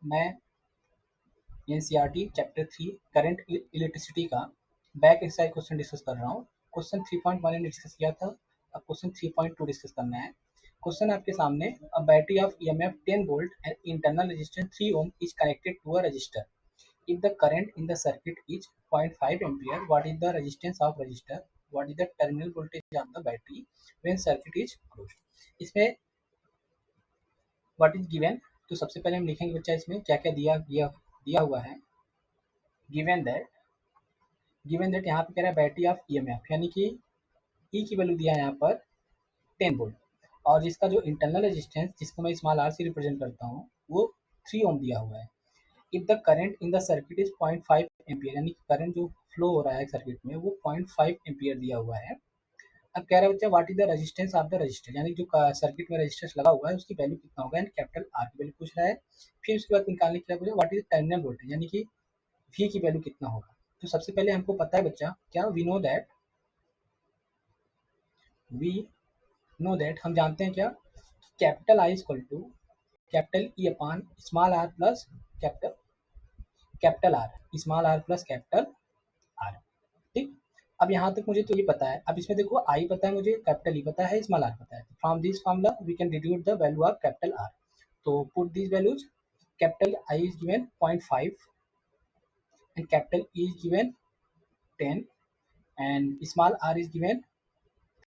मैं NCERT chapter 3 current electricity का back exercise question discuss कर रहा हूँ। क्वेश्चन 3.1 ने डिस्कस किया था, अब क्वेश्चन 3.2 डिस्कस करना है। क्वेश्चन आपके सामने, a battery of EMF 10 volt and internal resistance 3 ohm is connected to a resistor. If the current in the circuit is 0.5 ampere, what is the resistance of resistor? What is the terminal voltage of the battery when circuit is closed? इसमें what is given, तो सबसे पहले हम लिखेंगे बच्चा इसमें क्या क्या दिया हुआ है। गिवन दैट यहाँ पे कह रहा है बैटरी ऑफ ईएमएफ, यानी कि ई की वैल्यू दिया है यहाँ पर 10 वोल्ट, और जिसका जो इंटरनल रेजिस्टेंस जिसको मैं स्मॉल आर से रिप्रेजेंट करता हूँ वो 3 ओम दिया हुआ है। If the current in the circuit is 0.5 ampere, यानी कि करंट जो फ्लो हो रहा है सर्किट में वो 0.5 एम्पियर दिया हुआ है। अब कह रहा है बच्चा what is the resistance of the register, यानी जो सर्किट में रेजिस्टेंस लगा हुआ है उसकी वैल्यू कितना होगा, यानी कैपिटल आर की वैल्यू पूछ रहा है। फिर उसके बाद निकालने के लिए पूछा व्हाट इज टर्मिनल वोल्टेज, यानी कि वी की वैल्यू कितना होगा। तो सबसे पहले हमको पता है बच्चा क्या, वी नो दैट हम जानते हैं क्या, capital I equal to capital E upon small r plus capital R, small r plus capital R. ठीक, अब यहाँ तक मुझे तो ये पता है। अब इसमें देखो आई पता है मुझे, कैपिटल ई पता है, स्मॉल आर पता है। From this formula we can deduce the value of capital R. तो put this values, capital I is given 0.5 and capital E is given 10 and small r is given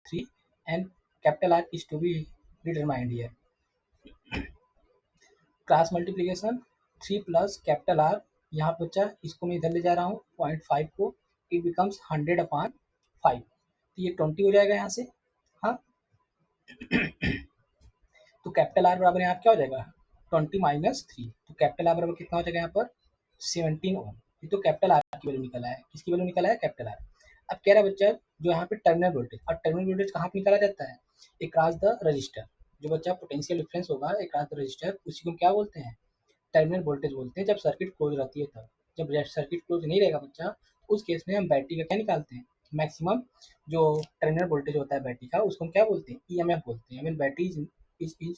3 and capital R is to be determined here. Cross multiplication 3 plus capital are, यहाँ बच्चा इसको मैं इधर ले जा रहा हूँ 0.5 को, इट बिकम्स 100 अपॉन 5, तो ये 20 हो जाएगा यहाँ से। हाँ, तो कैपिटल आर बराबर यहाँ क्या हो जाएगा 20 माइनस 3, तो कैपिटल आर बराबर कितना हो जाएगा यहाँ पर 17 ओम। ये तो कैपिटल आर की वैल्यू निकला है, किसकी वैल्यू निकला है, कैपिटल आर। अब कह रहा है बच्चा जो यहाँ पे टर्मिनल वोल्टेज, और टर्मिनल वोल्टेज कहाँ पे निकाला जाता है, अक्रॉस द रजिस्टर। जो बच्चा पोटेंशियल डिफरेंस होगा अक्रॉस द रजिस्टर उसी को क्या बोलते हैं, टर्मिनल वोल्टेज बोलते हैं, जब सर्किट क्लोज रहती है तब। जब सर्किट क्लोज नहीं रहेगा बच्चा, उस केस में हम बैटरी का क्या निकालते हैं, मैक्सिमम जो टर्मिनल वोल्टेज होता है बैटरी का उसको हम क्या बोलते हैं, ईएमएफ बोलते हैं। When battery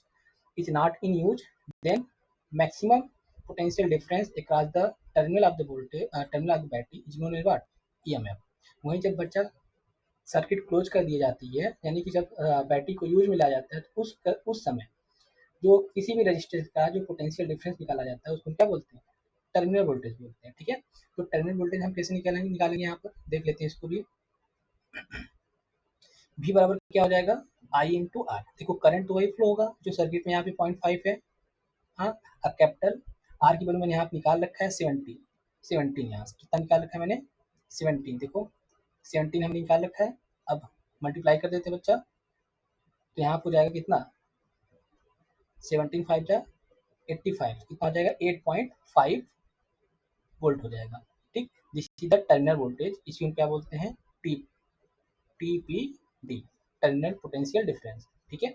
is not in use, then maximum potential difference across the terminal of the voltage terminal of the battery is known as what, EMF। वहीं जब बच्चा सर्किट क्लोज कर दी जाती है, यानी कि जब बैटरी को यूज में लाया जाता है, तो उस समय जो किसी भी रजिस्टर का जो पोटेंशियल डिफरेंस निकाला जाता है उसको क्या बोलते हैं, टर्मिनल वोल्टेज बोलते हैं। ठीक है, तो टर्मिनल वोल्टेज हम कैसे निकालेंगे यहाँ पर देख लेते हैं इसको भी। V बराबर क्या हो जाएगा, I इंटू आर। देखो करंट तो वही फ्लो होगा जो सर्किट में यहाँ पे 0.5 है। हाँ, अब कैपिटल आर की वैल्यू मैंने यहाँ पे निकाल रखा है 17 यहाँ से कितना निकाल रखा है मैंने 17, देखो 17 हमने निकाल रखा है। अब मल्टीप्लाई कर देते बच्चा, तो यहाँ पर हो जाएगा कितना 17 5 जा 85, कितना हो जाएगा 8.5 वोल्ट हो जाएगा। ठीक, this is the terminal voltage, इसको क्या बोलते हैं, TPD, टर्मिनल पोटेंशियल डिफरेंस। ठीक है,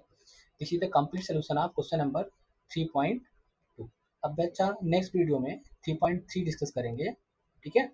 this is the complete solution of question number 3.2। अब बच्चा नेक्स्ट वीडियो में 3.3 डिस्कस करेंगे। ठीक है।